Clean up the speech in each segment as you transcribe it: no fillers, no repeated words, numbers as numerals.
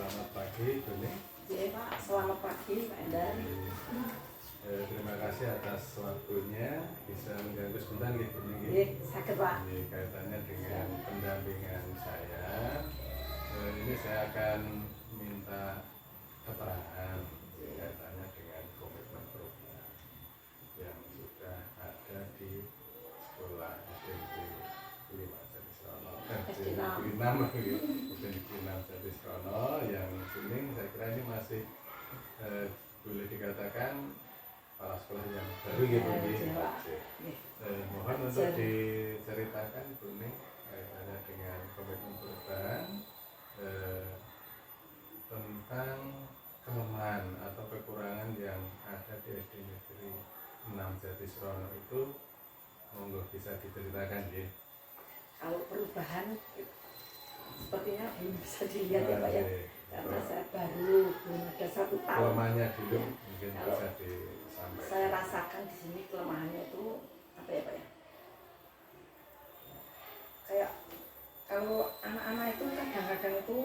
Selamat pagi, Doni. Iya Pak, selamat pagi Pak Endar. Terima kasih atas waktunya. Bisa mengganggu sebentar gitu nih. Iya, sakit Pak. Ini kaitannya dengan pendampingan saya. Ini saya akan minta keterangan kaitannya dengan komitmen program yang sudah ada di sekolah SMP 5 Jatisono, SD 6 Jatisono yang sini saya kira ini masih boleh dikatakan kepala sekolah yang baru gitu. Mohon untuk diceritakan Buni kaitannya dengan komitmen perubahan tentang kelemahan atau kekurangan yang ada di SD Negeri 6 Jatisono itu, monggo bisa diceritakan ya. Kalau perubahan sepertinya belum bisa dilihat ya Pak ya, karena saya baru belum ada 1 tahun. Kelemahannya dulu mungkin bisa disampaikan. Saya rasakan di sini kelemahannya itu apa ya Pak ya? Kayak kalau anak-anak itu kadang-kadang itu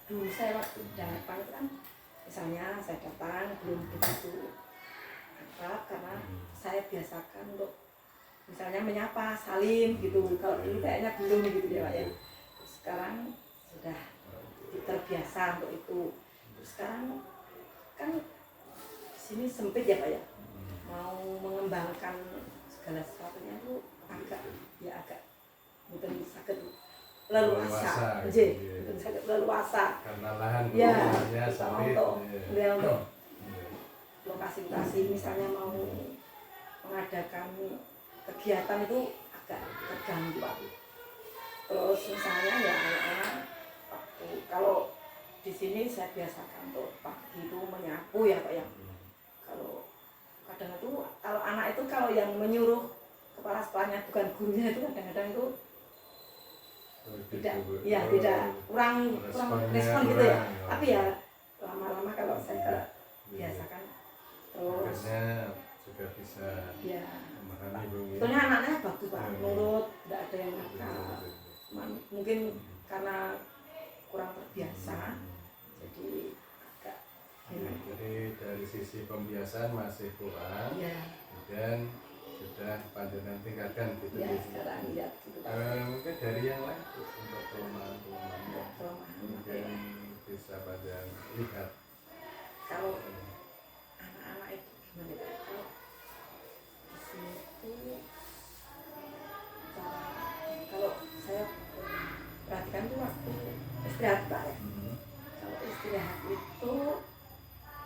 dulu saya waktu datang itu kan, misalnya saya datang belum begitu akrab karena saya biasakan untuk misalnya menyapa, salim gitu. Kalau dulu kayaknya belum gitu ya Pak ya. Sekarang sudah terbiasa untuk itu. Terus sekarang kan di sini sempit ya Pak ya. Mau mengembangkan segala sesuatunya itu agak mungkin sakit leluasa, mungkin sakit leluasa. Karena lahan ya, sempit. Untuk lokasi misalnya mau mengadakan kegiatan itu agak terganggu Pak. Terus misalnya ya anak-anak kalau di sini saya biasakan untuk pagi itu menyapu ya Pak ya. Kalau kadang itu kalau anak itu kalau yang menyuruh kepala sekolahnya bukan gurunya itu kadang-kadang itu tidak kurang respon gitu ya. Tapi ya lama-lama kalau saya biasakan terus juga bisa ya memahami Bung. Sebetulnya anaknya bagus Pak, nurut, tidak ada yang nakal. Mungkin karena kurang terbiasa, jadi agak jadi dari sisi pembiasaan masih kurang ya. Dan sudah panjenengan tingkatkan gitu ya. Sekarang lihat gitu Pak. Mungkin dari yang lain untuk kelemahan mungkin bisa panjenengan lihat. Kalau anak-anak itu gimana Pak? Kalau di sini itu kalau saya perhatikan tuh waktu istirahat Pak ya. Kalau istirahat itu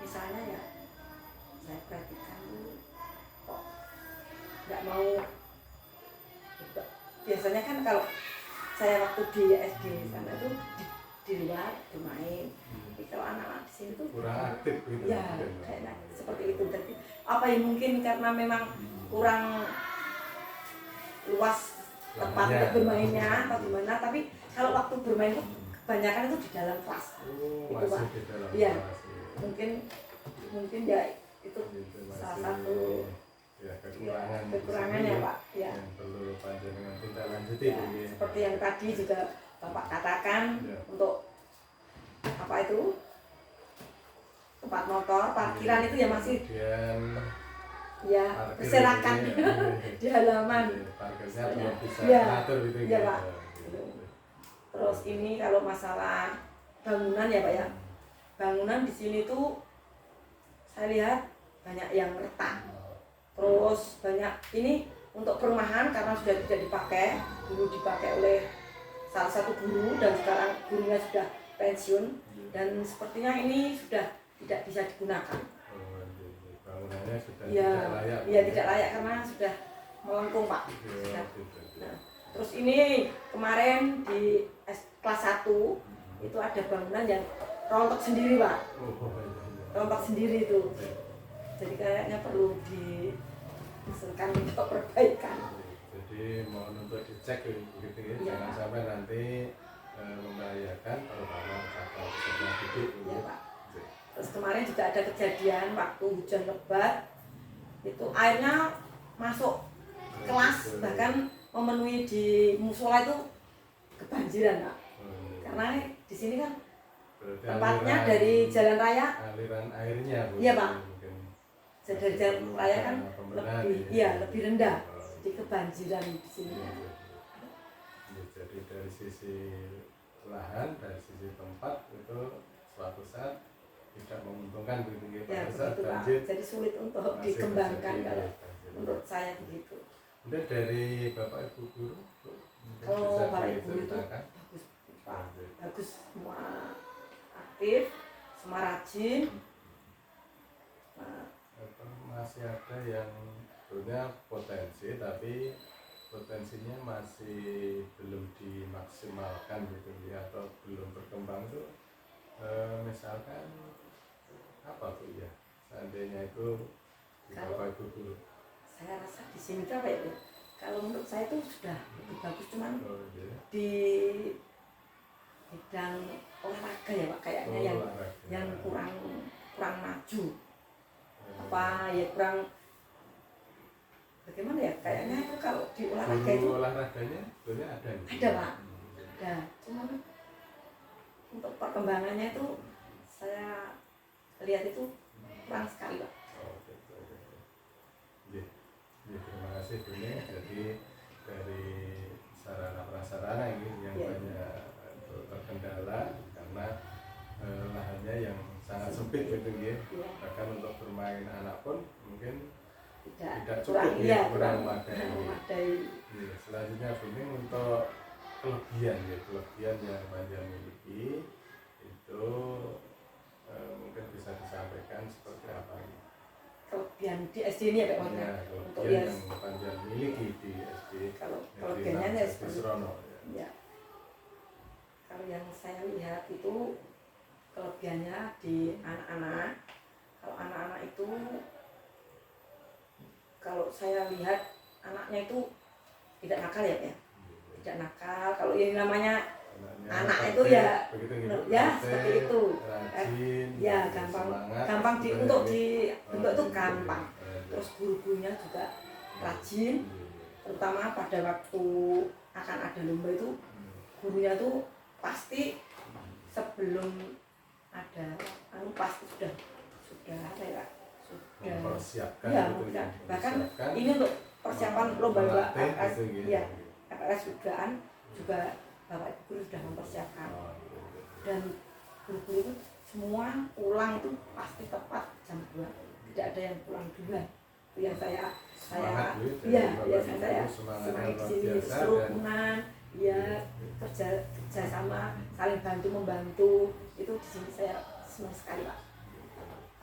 misalnya ya saya perhatikan tuh kok nggak mau. Biasanya kan kalau saya waktu di SD sana tuh di luar bermain. Tapi kalau anak-anak di sini tuh kurang aktif gitu. Ya, kayaknya seperti itu. Jadi apa yang mungkin karena memang kurang luas tempat untuk bermainnya atau gimana, tapi kalau waktu bermain itu kebanyakan itu di dalam kelas. Itu Pak. Iya. Mungkin ya itu salah satu kekurangannya Pak. Ya. Yang perlu panjenengan tindak lanjuti. Ya, seperti yang tadi juga Bapak katakan untuk apa itu? Tempat motor, parkiran itu ya masih ya berserakan di halaman. Parkirnya belum bisa diatur gitu ya Pak. Terus ini kalau masalah bangunan ya Pak ya. Bangunan di sini tuh saya lihat banyak yang retak. Terus banyak ini untuk perumahan karena sudah tidak dipakai. Dulu dipakai oleh salah satu guru dan sekarang gurunya sudah pensiun dan sepertinya ini sudah tidak bisa digunakan. Bangunannya sudah tidak layak. Iya, tidak layak karena sudah melengkung Pak. Nah, terus ini kemarin di kelas 1 itu ada bangunan yang rontok sendiri Pak. Rontok sendiri itu. Jadi kayaknya perlu diusulkan untuk perbaikan. Jadi mohon untuk dicek begitu ya. Jangan sampai nanti membahayakan terutama atau peserta didik. Iya Pak. Terus kemarin juga ada kejadian waktu hujan lebat itu airnya masuk kelas bahkan memenuhi di musola itu kebanjiran Pak. Karena di sini kan Berarti tempatnya aliran- dari jalan raya. aliran airnya Bu, Iya, Pak. mungkin Dari jalan raya kan pembenahan lebih, ya. iya lebih rendah, Oh, jadi kebanjiran di sini. iya, iya. Ya, jadi dari sisi lahan, dari sisi tempat itu suatu saat tidak menguntungkan begitu ya, Ya pada saat begitu Pak, banjir jadi sulit untuk masih dikembangkan terjadi kalau banjir. menurut saya begitu. Kemudian dari Bapak Ibu guru Bu, mungkin Kalau bisa Bapak Ibu itu diceritakan. bagus Pak, bagus semua, aktif, semua rajin. Nah, Atau masih ada yang punya potensi tapi potensinya masih belum dimaksimalkan gitu ya, atau belum berkembang itu misalkan apa Bu ya, seandainya itu di Kalau- Bapak Ibu guru. saya rasa di sini tuh apa ya? Kalau menurut saya itu sudah lebih bagus, cuman Oh, iya. di bidang olahraga ya Pak, kayaknya yang Olahraga. kurang maju, apa ya, kurang bagaimana ya, kayaknya itu kalau di olahraga itu Guru olahraganya sebenarnya ada gitu? ada Pak, ada, cuman untuk perkembangannya itu saya lihat itu kurang sekali Pak. Oh, gitu, gitu. Iya, iya, terima kasih Bu Ning. Jadi dari sarana prasarana ini yang Iya. banyak terkendala karena lahannya yang sangat sempit gitu ya. Ya, Bahkan untuk bermain anak pun mungkin tidak cukup kurang, ya, iya, kurang kurang memadai. memadai. Iya, selanjutnya Bu Ning untuk kelebihan ya, kelebihan yang Panja miliki itu mungkin bisa disampaikan seperti apa? Kelebihan di SD ini ya Pak Wanda. Ya, Untuk kelebihan ya, yang Panja miliki di SD kalau Negeri kelebihannya 6 ya Jati seperti Serono ya. ya, kalau yang saya lihat itu kelebihannya di anak-anak. Kalau anak-anak itu, kalau saya lihat anaknya itu tidak nakal ya Pak ya, tidak nakal. Kalau yang namanya Anaknya anak tertib, itu ya, begitu gitu, ya tertib, seperti itu. rajin, Ya gampang, semangat, gampang sebenarnya untuk ini. dibentuk itu Oh, gitu, gampang. ya. Terus guru-gurunya juga rajin, Iya, terutama pada waktu akan ada lomba itu iya. gurunya tuh pasti sebelum ada pasti sudah apa ya, sudah Mempersiapkan ya, gitu ya, bahkan mempersiapkan, ini untuk persiapan lomba-lomba melatih FS gitu ya, FS juga Bapak Ibu guru sudah mempersiapkan. Oh, gitu, gitu. Dan guru-guru itu semua pulang itu pasti tepat jam 2, tidak ada yang pulang duluan. Itu yang Semangat Bu, dari ya Bapak ya Ibu saya semangatnya semangat di luar sini, biasa dan kerukunan ya, kerja sama, saling bantu membantu, itu di sini saya senang sekali Pak.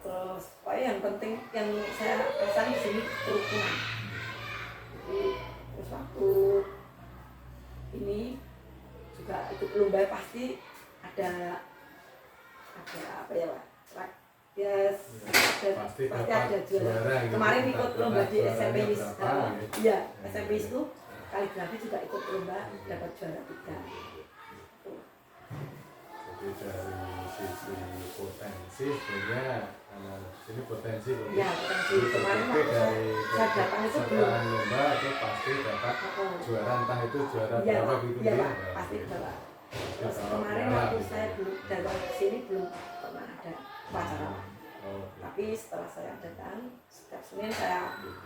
Terus pokoknya yang penting yang saya rasakan di sini kerukunan. Jadi terus waktu ini juga ikut lomba pasti ada apa ya Pak, ya pasti pasti dapat ada juara. gitu. Kemarin Entah ikut lomba di juaranya SMP berapa, gitu. iya SMP itu kaligrafi juga ikut lomba, dapat juara 3. Jadi dari sisi potensi sebenarnya ini potensi Bu. Ya potensi Jadi kemarin terbukti waktu dari saya datang itu belum. pesertaan lomba itu pasti dapat juara, entah itu juara Iya berapa Pak, gitu iya ya. Pak, pasti bawa. Terus Kalau kemarin piala waktu gitu. saya belum datang ke sini belum pernah ada upacara Pak. Oh, gitu. Tapi setelah saya datang setiap Senin saya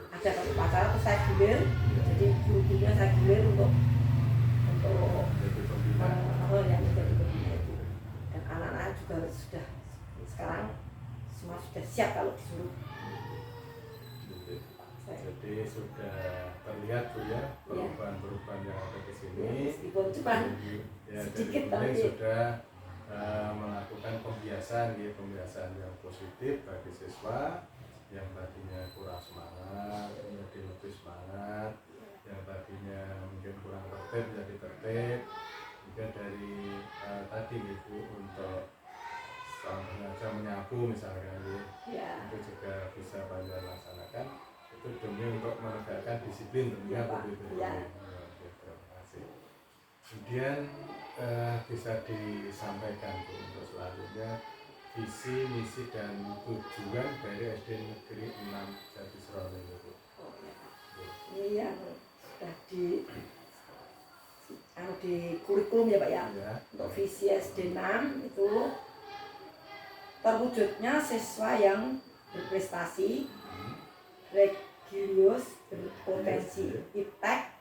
ada upacara, terus saya gilir, jadi guru-gurunya saya gilir untuk Jadi pembina. yang menjadi pembina itu. Dan anak-anak juga sudah sekarang semua sudah siap kalau disuruh. Jadi sudah terlihat Bu ya perubahan-perubahan yang ada di sini. Meskipun cuma Ya, sedikit, dari tapi sudah melakukan pembiasaan yang positif bagi siswa yang tadinya kurang semangat menjadi lebih semangat, yang tadinya mungkin kurang tertib jadi tertib. Juga dari tadi Ibu untuk sengaja menyapu misalkan ya, itu juga bisa banyak laksanakan, itu demi untuk menegakkan disiplin tentunya Iya, Pak. begitu. Iya. Oke, terima kasih. Kemudian bisa disampaikan Bu untuk selanjutnya visi, misi dan tujuan dari SD Negeri 6 Jati Serono ini Bu. ini yang sudah di kurikulum ya Pak ya. Ya. Untuk visi SD 6 itu terwujudnya siswa yang berprestasi, religius, berpotensi iptek,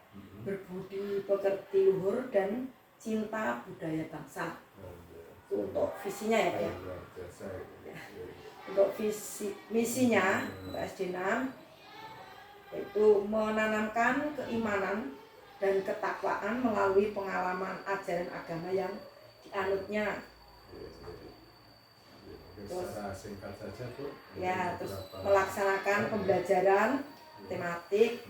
berbudi pekerti luhur, dan cinta budaya bangsa. Itu untuk visinya ya Pak ya. Untuk misinya untuk SD 6 yaitu menanamkan keimanan dan ketakwaan melalui pengalaman ajaran agama yang dianutnya. Terus singkat saja Bu. Ya, terus melaksanakan pembelajaran tematik,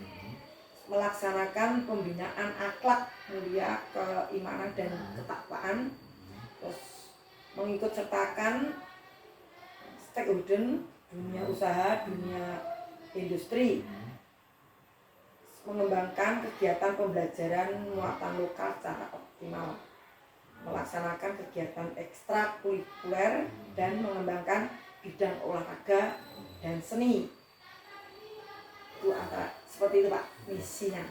melaksanakan pembinaan akhlak mulia, keimanan dan ketakwaan, terus mengikut sertakan stakeholder dunia usaha, dunia industri, mengembangkan kegiatan pembelajaran muatan lokal secara optimal, melaksanakan kegiatan ekstrakurikuler dan mengembangkan bidang olahraga dan seni. Itu antara seperti itu Pak misinya.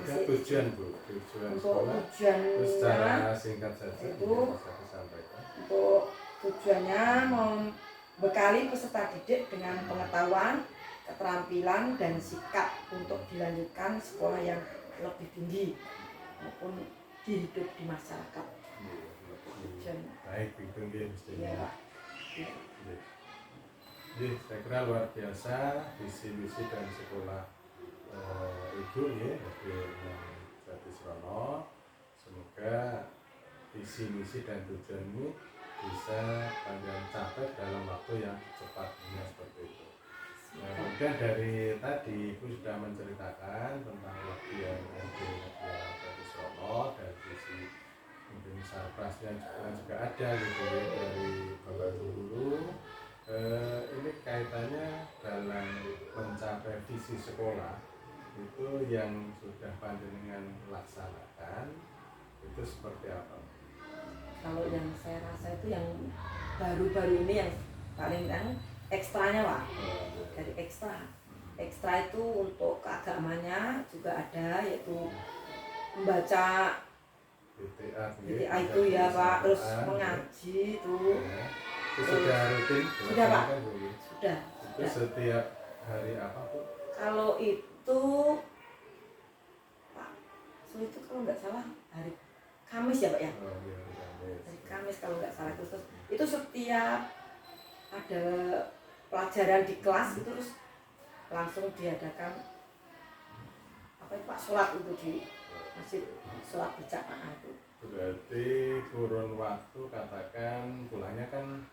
Tujuan Bu, tujuan Untuk sekolah tujuannya secara singkat saja itu bisa disampaikan. untuk tujuannya membekali peserta didik dengan pengetahuan, keterampilan dan sikap untuk dilanjutkan sekolah yang lebih tinggi maupun hidup di masyarakat. Baik, itu nggih mestinya. Iya, Pak. Jadi saya kira luar biasa visi misi dan sekolah Ibu ya, Jatisrono. Semoga visi misi dan tujuan ini bisa kalian capai dalam waktu yang cepat, seperti itu. Nah, kemudian dari tadi Ibu sudah menceritakan tentang waktu yang Jatisrono dan visi mungkin sarprasnya juga ada gitu ya dari Bapak Guru. Ini kaitannya dalam mencapai visi sekolah itu yang sudah panjenengan laksanakan itu seperti apa? Kalau yang saya rasa itu yang baru-baru ini yang paling ekstranya Pak, dari ekstra itu untuk keagamannya juga ada, yaitu membaca BTA itu ya Pak, terus mengaji itu. Itu sudah rutin? Sudah Pak, sudah. Itu setiap hari apa Bu? Kalau itu Pak, itu kalau nggak salah hari Kamis ya Pak ya? Oh, iya, Hari Kamis kalau nggak salah. Terus itu setiap ada pelajaran di kelas itu terus langsung diadakan apa itu Pak, sholat itu di masjid, sholat berjamaah itu. Berarti kurun waktu katakan pulangnya kan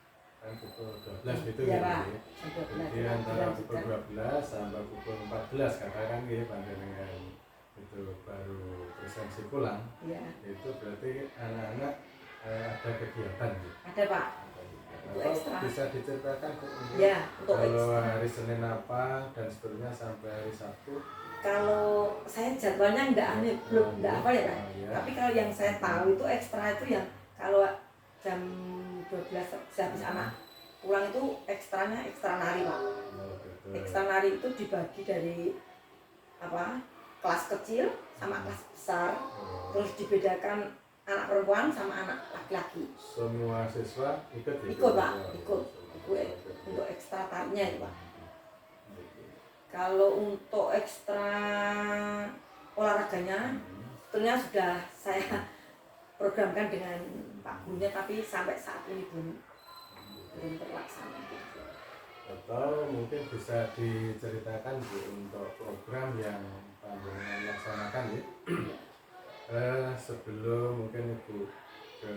pukul 12 gitu ya ya. Pak. Jadi antara pukul 12 sampai pukul 14 katakan ya panjenengan itu baru presensi pulang. Iya. Itu berarti anak-anak ada kegiatan gitu. Ada Pak. Itu ekstra. Bisa diceritakan ya, untuk kalau ekstra. hari Senin apa dan seterusnya sampai hari Sabtu? Kalau saya jadwalnya belum apa ya Pak. Ya. Tapi kalau yang saya tahu itu ekstra itu yang kalau jam 12 habis anak pulang itu ekstranya ekstra nari Pak. Ekstra nari itu dibagi dari apa, kelas kecil sama kelas besar, terus dibedakan anak perempuan sama anak laki-laki. Semua siswa ikut ya? Ikut Pak, ikut untuk ekstra tarinya itu Pak. Kalau untuk ekstra olahraganya sebetulnya sudah saya programkan dengan Pak Gurunya, tapi sampai saat ini belum terlaksana. Atau mungkin bisa diceritakan Bu untuk program yang panjenengan laksanakan ya. Sebelum mungkin Ibu ke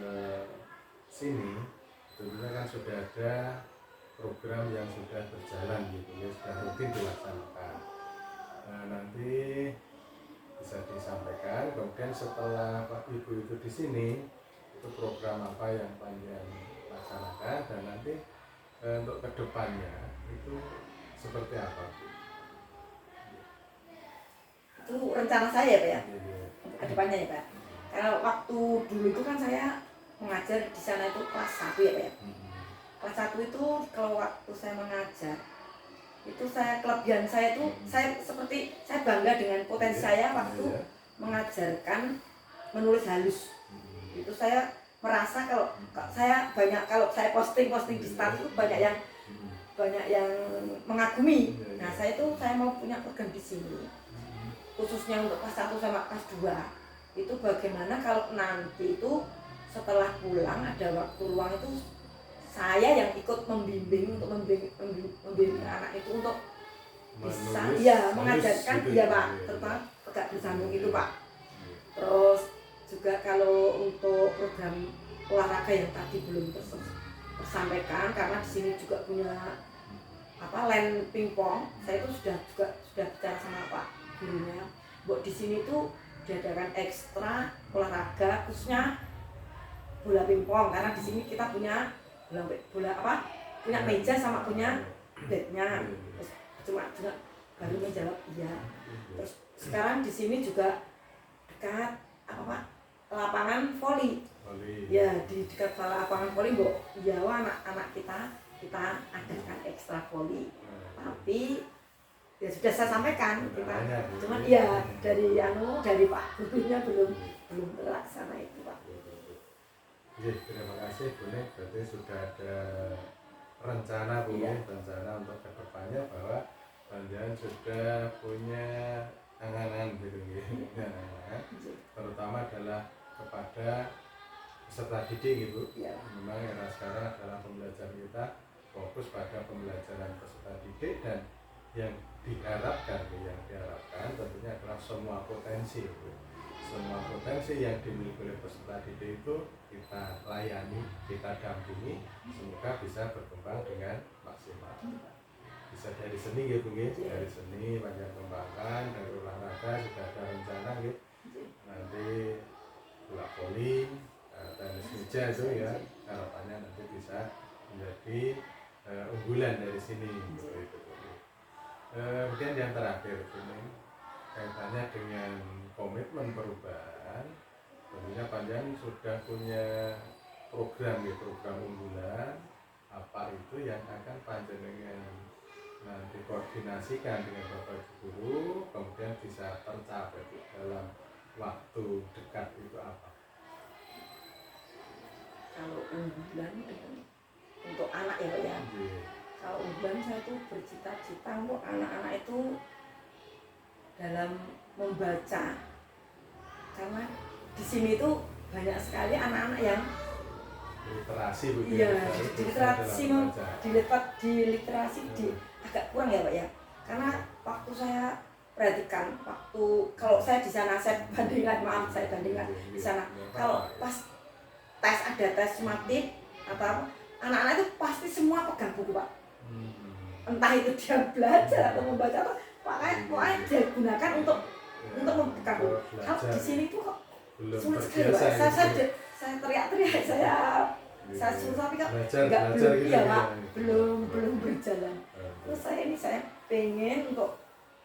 sini, tentunya kan sudah ada program yang sudah berjalan gitu ya, sudah rutin dilaksanakan. Nanti bisa disampaikan. Kemudian setelah Pak Ibu itu di sini, itu program apa yang panjenengan laksanakan dan nanti untuk kedepannya itu seperti apa? Itu rencana saya Pak ya, kedepannya ya Pak. Karena waktu dulu itu kan saya mengajar di sana itu kelas 1 ya Pak ya. Kelas 1 itu kalau waktu saya mengajar itu kelebihan saya itu saya bangga dengan potensi saya waktu mengajarkan menulis halus. Itu saya merasa kalau saya banyak, kalau saya posting di status itu banyak yang mengagumi. Nah saya mau punya program di sini khususnya untuk kelas 1 sama kelas 2 itu bagaimana kalau nanti itu setelah pulang ada waktu luang itu saya yang ikut membimbing anak itu untuk bisa mengajarkan gitu, ya Pak, tentang tegak bersambung itu Pak. Terus juga kalau untuk program olahraga yang tadi belum tersampaikan, karena di sini juga punya len pingpong, saya itu sudah bicara sama Pak gurunya, buat di sini tuh diadakan ekstra olahraga khususnya bola pingpong, karena di sini kita punya punya meja sama punya bednya. Terus cuma baru menjawab iya. Terus sekarang di sini juga dekat lapangan voli. Ya di dekat lapangan voli ya anak-anak kita adakan ekstra voli. Tapi ya sudah saya sampaikan cuma ya dari Pak gurunya belum terlaksana itu Pak. Terima kasih Bu Nek, berarti sudah ada rencana Bu Nek, rencana untuk kedepannya bahwa Panjenengan sudah punya angan-angan gitu ya, terutama adalah kepada peserta didik gitu. Memang era sekarang adalah pembelajaran kita fokus pada pembelajaran peserta didik, dan yang diharapkan tentunya adalah semua potensi yang dimiliki oleh peserta didik itu kita layani, kita dampingi, semoga bisa berkembang dengan maksimal. Bisa dari seni gitu dari seni banyak kembangkan, dari olahraga sudah ada rencana gitu, nanti bola voli, tenis meja itu ya harapannya nanti bisa menjadi unggulan dari sini gitu. Kemudian yang terakhir ini kaitannya dengan komitmen perubahan, tentunya Panjenengan sudah punya program unggulan apa itu yang akan Panjenengan nanti koordinasikan dengan Bapak Ibu Guru, kemudian bisa tercapai dalam waktu dekat itu apa? Kalau unggulan untuk anak ya Pak ya. Kalau unggulan saya tuh bercita-cita untuk anak-anak itu dalam membaca, karena di sini tuh banyak sekali anak-anak yang literasi Bu. Iya, di literasi agak kurang ya Pak ya. Karena waktu saya perhatikan, kalau saya di sana saya bandingkan di sana. Kalau pas ada tes sumatif atau anak-anak itu pasti semua pegang buku Pak. Entah itu dia belajar atau membaca atau pokoknya dia gunakan untuk membuka buku. Kalau di sini tuh kok sulit sekali Pak. Saya teriak-teriak, saya suruh, tapi kok belum berjalan. Terus saya pengen untuk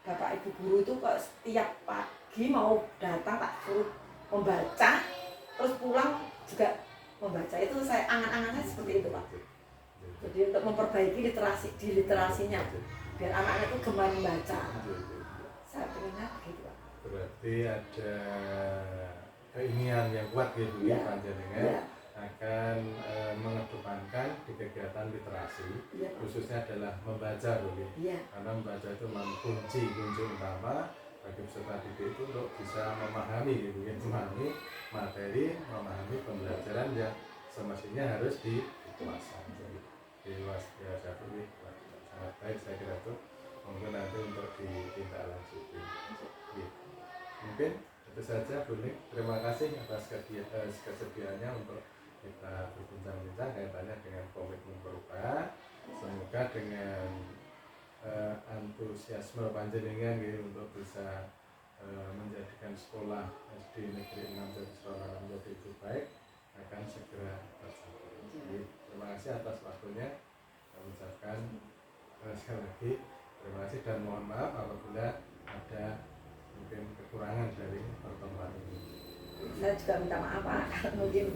Bapak Ibu Guru itu kok setiap pagi mau datang tak suruh membaca, terus pulang juga membaca. Itu saya angan-angannya seperti itu Pak. Jadi untuk memperbaiki literasinya, biar anak-anak itu gemar membaca. Saya pengennya begitu Pak. Berarti ada keinginan yang kuat gitu ya Panjenengan akan mengedepankan di kegiatan literasi, khususnya adalah membaca dulu karena membaca itu kunci utama bagi peserta didik itu untuk bisa memahami gitu ya, memahami materi, memahami pembelajaran yang semestinya harus dikuasai. Sangat baik saya kira itu, mungkin nanti untuk ditindaklanjuti. Mungkin itu saja Bu Nik. Terima kasih atas kesediaannya untuk kita berbincang-bincang kaitannya dengan komitmen perubahan. Semoga dengan antusiasme Panjenengan gitu, untuk bisa menjadikan sekolah SD Negeri 6 jadi sekolah menjadi lebih baik akan segera tercapai. Terima kasih atas waktunya. Kami ucapkan sekali lagi terima kasih dan mohon maaf apabila ada mungkin kekurangan dari pertemuan ini. Saya juga minta maaf Pak, mungkin.